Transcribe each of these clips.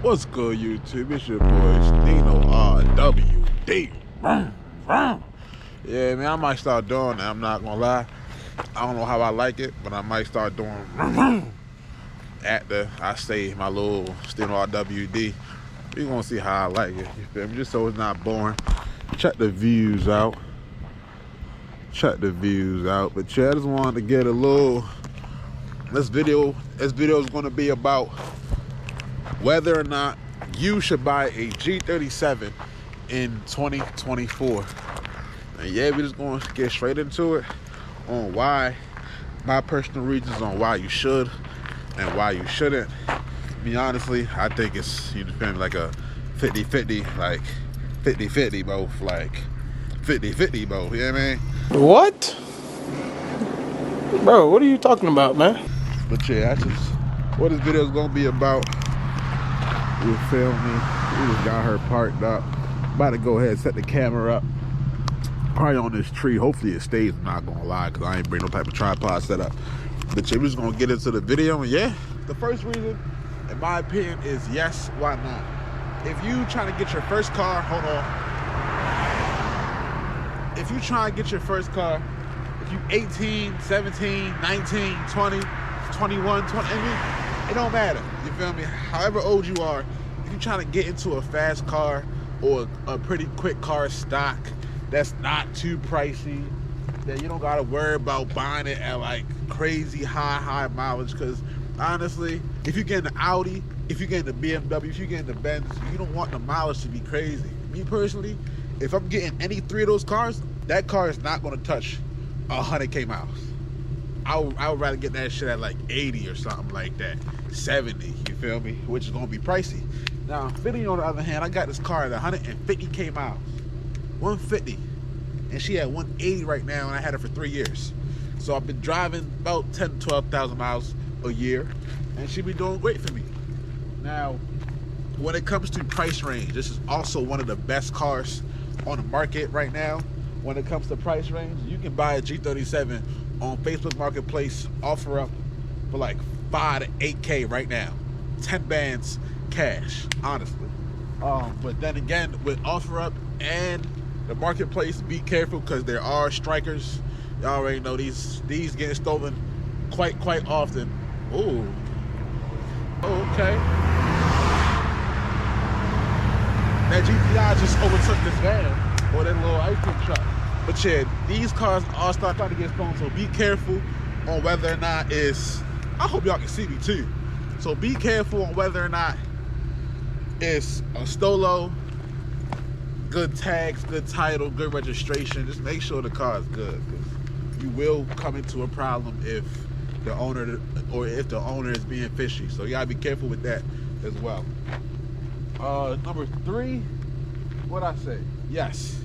What's good, YouTube? It's your boy STINO RWD. Yeah, man, I might start doing that. I'm not gonna lie. I don't know how I like it, but I might start doing after I say my little STINO RWD. We gonna see how I like it. You feel me? Just so it's not boring. Check the views out. But yeah, I just wanted to get a little. This video is gonna be about whether or not you should buy a G37 in 2024. And yeah, we're just going to get straight into it on why, my personal reasons on why you should and why you shouldn't. Me honestly, I think it's, you feel me, like a 50-50, like 50-50 both, like 50-50 both, you know what I mean? What? Bro, what are you talking about, man? But yeah, that's just what this video is going to be about. You feel me? We just got her parked up. About to go ahead and set the camera up. Probably on this tree. Hopefully it stays. I'm not gonna lie, because I ain't bring no type of tripod set up. But yeah, we're just gonna get into the video. And yeah, the first reason, in my opinion, is yes, why not? If you trying to get your first car, hold on. If you trying to get your first car, if you 18, 17, 19, 20, 21, 20, I mean, it don't matter, you feel me? However old you are, if you're trying to get into a fast car or a pretty quick car stock that's not too pricey, then you don't gotta worry about buying it at like crazy high mileage. Because honestly, if you're getting an Audi, if you're getting a BMW, if you're getting a Benz, you don't want the mileage to be crazy. Me personally, if I'm getting any three of those cars, that car is not gonna touch 100K miles. I would rather get that shit at like 80 or something like that, 70, you feel me? Which is gonna be pricey. Now, Infiniti on the other hand, I got this car at 150K miles, 150, and she at 180 right now, and I had her for 3 years. So I've been driving about 10 to 12,000 miles a year, and she be doing great for me. Now, when it comes to price range, this is also one of the best cars on the market right now. When it comes to price range, you can buy a G37 on Facebook Marketplace, offer up for like 5 to 8K right now, 10 bands cash, honestly. But then again, with offer up and the marketplace, be careful, because there are strikers. Y'all already know these getting stolen quite often. Ooh, okay. That GTI just overtook this van, or that little ice cream truck. But yeah, these cars all start trying to get stolen, so be careful on whether or not it's, I hope y'all can see me too. So be careful on whether or not it's a Stolo, good tags, good title, good registration. Just make sure the car is good, because you will come into a problem if the owner is being fishy. So you gotta be careful with that as well. Number 3, what'd I say? Yes.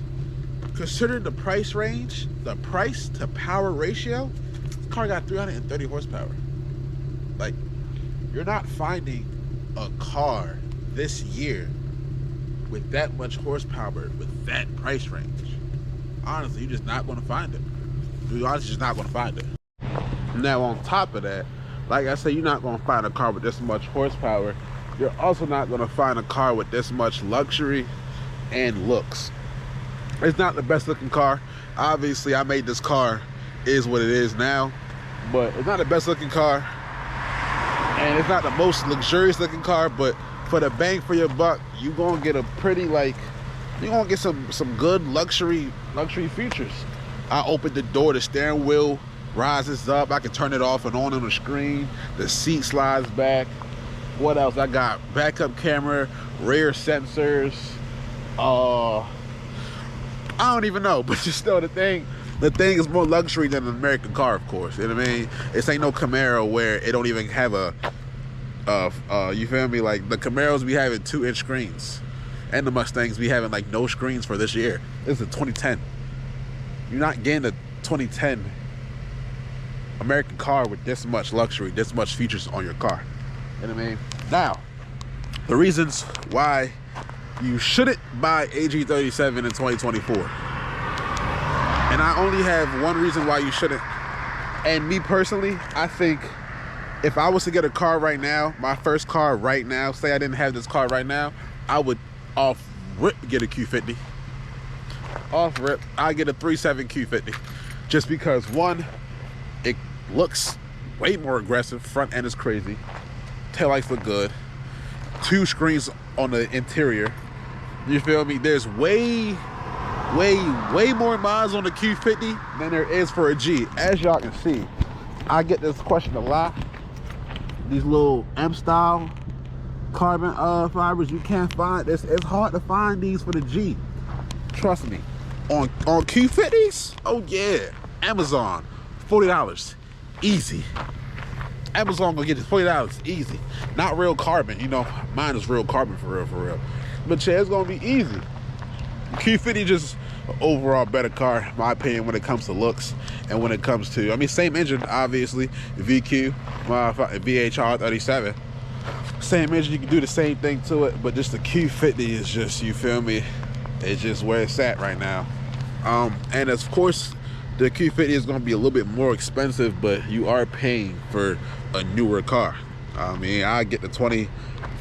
Consider the price range, the price to power ratio. This car got 330 horsepower. Like, you're not finding a car this year with that much horsepower, with that price range. Honestly, you're just not gonna find it. You're honestly just not gonna find it. Now, on top of that, like I said, you're not gonna find a car with this much horsepower. You're also not gonna find a car with this much luxury and looks. It's not the best looking car. Obviously, I made this car is what it is now, but it's not the best looking car, and it's not the most luxurious looking car. But for the bang for your buck, you gonna get a pretty, like, you gonna get some good luxury features. I opened the door, the steering wheel rises up, I can turn it off and on the screen, the seat slides back. What else? I got backup camera, rear sensors, I don't even know, but just know the thing is more luxury than an American car, of course. You know what I mean? This ain't no Camaro where it don't even have you feel me? Like, the Camaros be having 2-inch screens, and the Mustangs be having like no screens for this year. This is a 2010. You're not getting a 2010 American car with this much luxury, this much features on your car. You know what I mean? Now, the reasons why you shouldn't buy a G37 in 2024. And I only have one reason why you shouldn't. And me personally, I think if I was to get a car right now, my first car right now, say I didn't have this car right now, I would off rip get a Q50. Off rip, I get a 37 Q50. Just because one, it looks way more aggressive. Front end is crazy. Taillights look good. 2 screens on the interior. You feel me? There's way more miles on the Q50 than there is for a G. As y'all can see, I get this question a lot. These little M-style carbon fibers you can't find. It's hard to find these for the G. Trust me. On Q50s, oh yeah. Amazon, $40. Easy. Amazon gonna get you $40 easy. Not real carbon, you know. Mine is real carbon for real. But yeah, it's gonna be easy. Q50 just an overall better car, in my opinion, when it comes to looks and when it comes to, I mean, same engine, obviously, VQ, VHR 37. Same engine, you can do the same thing to it, but just the Q50 is just, you feel me? It's just where it's at right now. And of course, the Q50 is going to be a little bit more expensive, but you are paying for a newer car. I mean, I get the 20,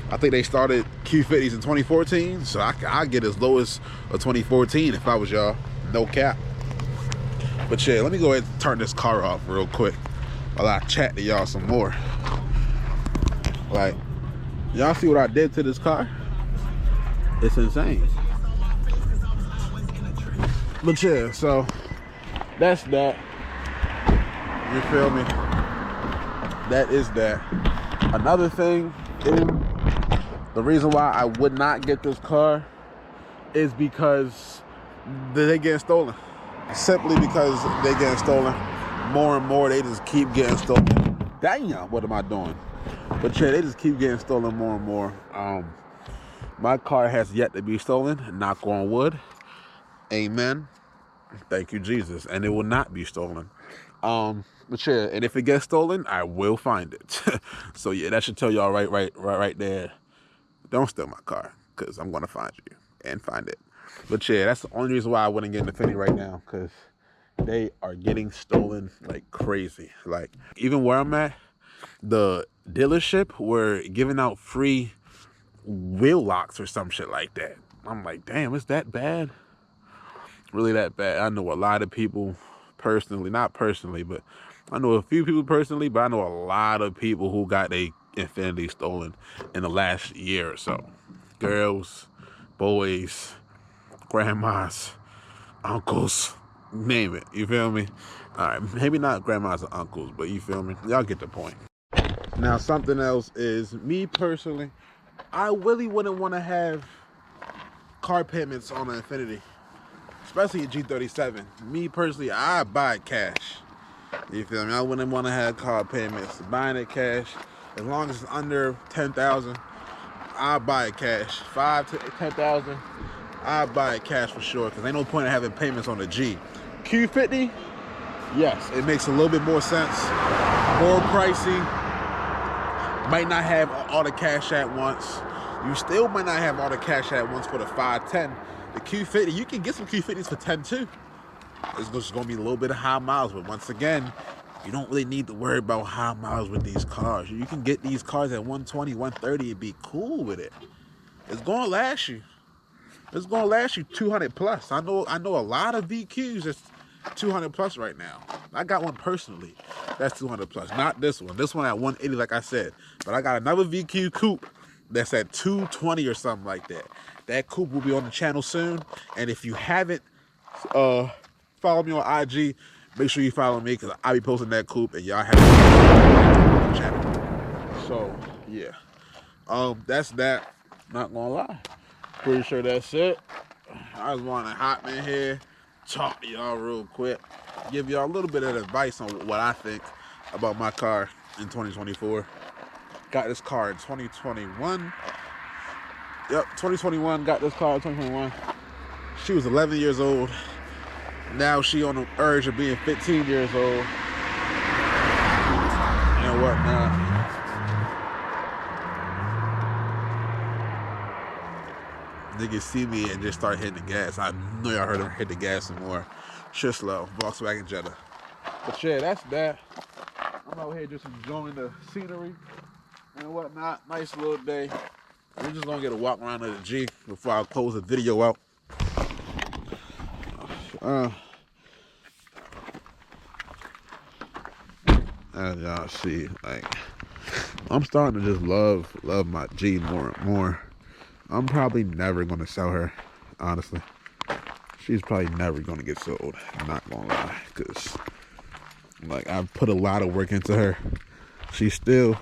I think they started Q50s in 2014, so I get as low as a 2014 if I was y'all, no cap. But yeah, let me go ahead and turn this car off real quick while I chat to y'all some more. Like, y'all see what I did to this car? It's insane. But yeah, so that's that. You feel me? That is that. Another thing is, the reason why I would not get this car is because they getting stolen. Simply because they getting stolen. More and more, they just keep getting stolen. Damn, what am I doing? But yeah, they just keep getting stolen more and more. My car has yet to be stolen. Knock on wood. Amen. Thank you, Jesus. And it will not be stolen. But yeah, and if it gets stolen, I will find it. So yeah, that should tell y'all right there. Don't steal my car, because I'm gonna find you and find it. But yeah, that's the only reason why I wouldn't get an Infiniti right now, because they are getting stolen like crazy. Like, even where I'm at, the dealership were giving out free wheel locks or some shit like that. I'm like, damn, it's that bad? Really that bad? I know a lot of people personally, not personally, but I know a few people personally, but I know a lot of people who got their Infiniti stolen in the last year or so. Girls, boys, grandmas, uncles, name it. You feel me? All right, maybe not grandmas or uncles, but you feel me? Y'all get the point. Now, something else is, me personally, I really wouldn't want to have car payments on an Infiniti, especially a G37. Me personally, I buy it cash. You feel me? I wouldn't want to have car payments. Buying it cash, as long as it's under 10,000, I'll buy it cash. 5 to 10,000, I'll buy it cash for sure, because ain't no point in having payments on the G. Q50, yes, it makes a little bit more sense. More pricey. Might not have all the cash at once. You still might not have all the cash at once for the 510. The Q50, you can get some Q50s for 10 too. It's just gonna be a little bit of high miles, but once again, you don't really need to worry about high miles with these cars. You can get these cars at 120, 130 and be cool with it. It's gonna last you. It's gonna last you 200 plus. I know a lot of VQs that's 200 plus right now. I got one personally that's 200 plus. Not this one. This one at 180, like I said. But I got another VQ coupe that's at 220 or something like that. That coupe will be on the channel soon. And if you haven't follow me on IG, make sure you follow me, because I'll be posting that coupe and y'all have to channel. So yeah, that's that. Not gonna lie, pretty sure that's it. I just want to hop in here, talk to y'all real quick, give y'all a little bit of advice on what I think about my car in 2024. Got this car in 2021. Yep, 2021, got this car in 2021. She was 11 years old. Now she on the urge of being 15 years old. And whatnot. Niggas see me and just start hitting the gas. I know y'all heard them hit the gas some more. Shit slow. Volkswagen Jetta. But yeah, that's that. I'm out here just enjoying the scenery and whatnot. Nice little day. We're just gonna get a walk around the G before I close the video out. As y'all see, like, I'm starting to just love my G more and more. I'm probably never gonna sell her, honestly. She's probably never gonna get sold. I'm not gonna lie, cause like I've put a lot of work into her. She's still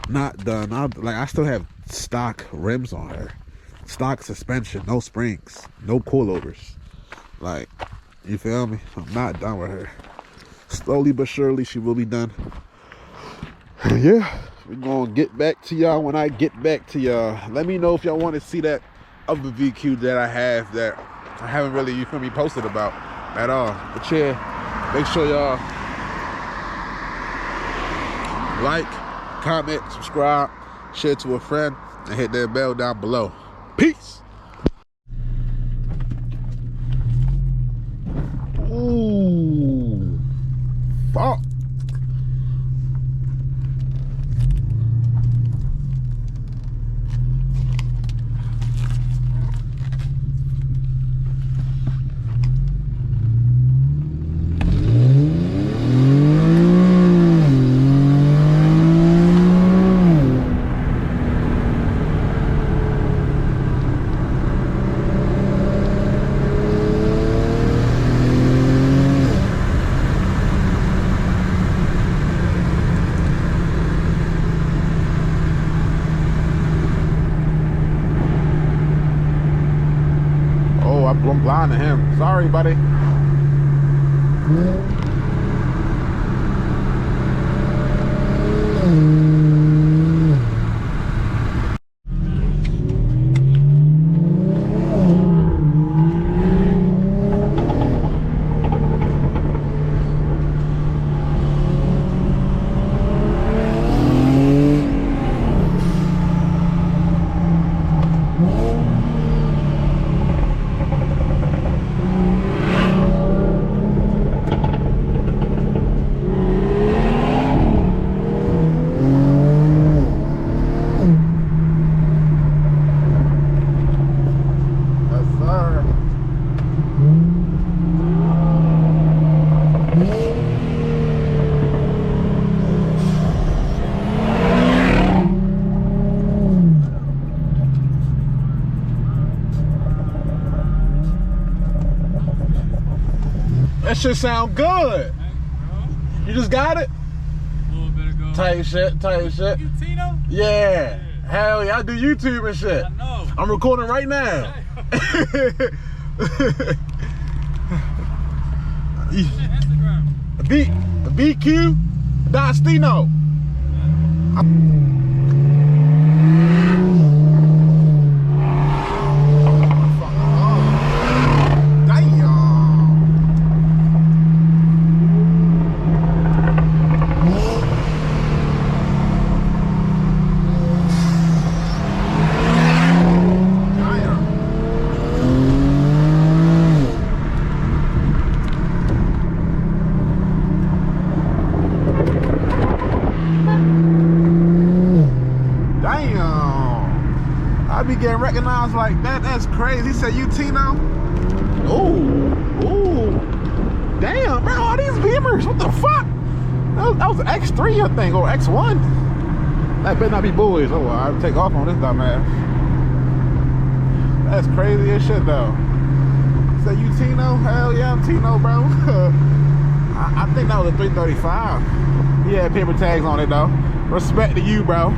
not done. I still have stock rims on her, stock suspension, no springs, no coilovers. Like, you feel me? I'm not done with her. Slowly but surely, she will be done. Yeah, we're gonna get back to y'all when I get back to y'all. Let me know if y'all want to see that other VQ that I have that I haven't really, you feel me, posted about at all. But yeah, make sure y'all like, comment, subscribe, share to a friend, and hit that bell down below. Peace. Ooh, fuck. I'm blind to him. Sorry, buddy. That shit sound good. You just got it? A little bit ago. Tight shit. You Tino? Yeah. Hell yeah, I do YouTube and shit. I know. I'm recording right now. Instagram. BQ.STINO. I be getting recognized like that. That's crazy. He said, "You Tino?" Ooh, damn, bro! All these Beamers, what the fuck? That was an X3, I think, or X1. That better not be boys. Oh, I'll take off on this dumbass. That's crazy as shit, though. He said, "You Tino?" Hell yeah, I'm Tino, bro. I think that was a 335. He had paper tags on it, though. Respect to you, bro.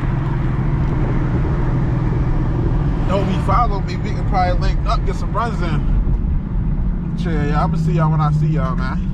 Don't be follow me, we can probably link up, get some runs in. Chill, y'all. I'm gonna see y'all when I see y'all, man.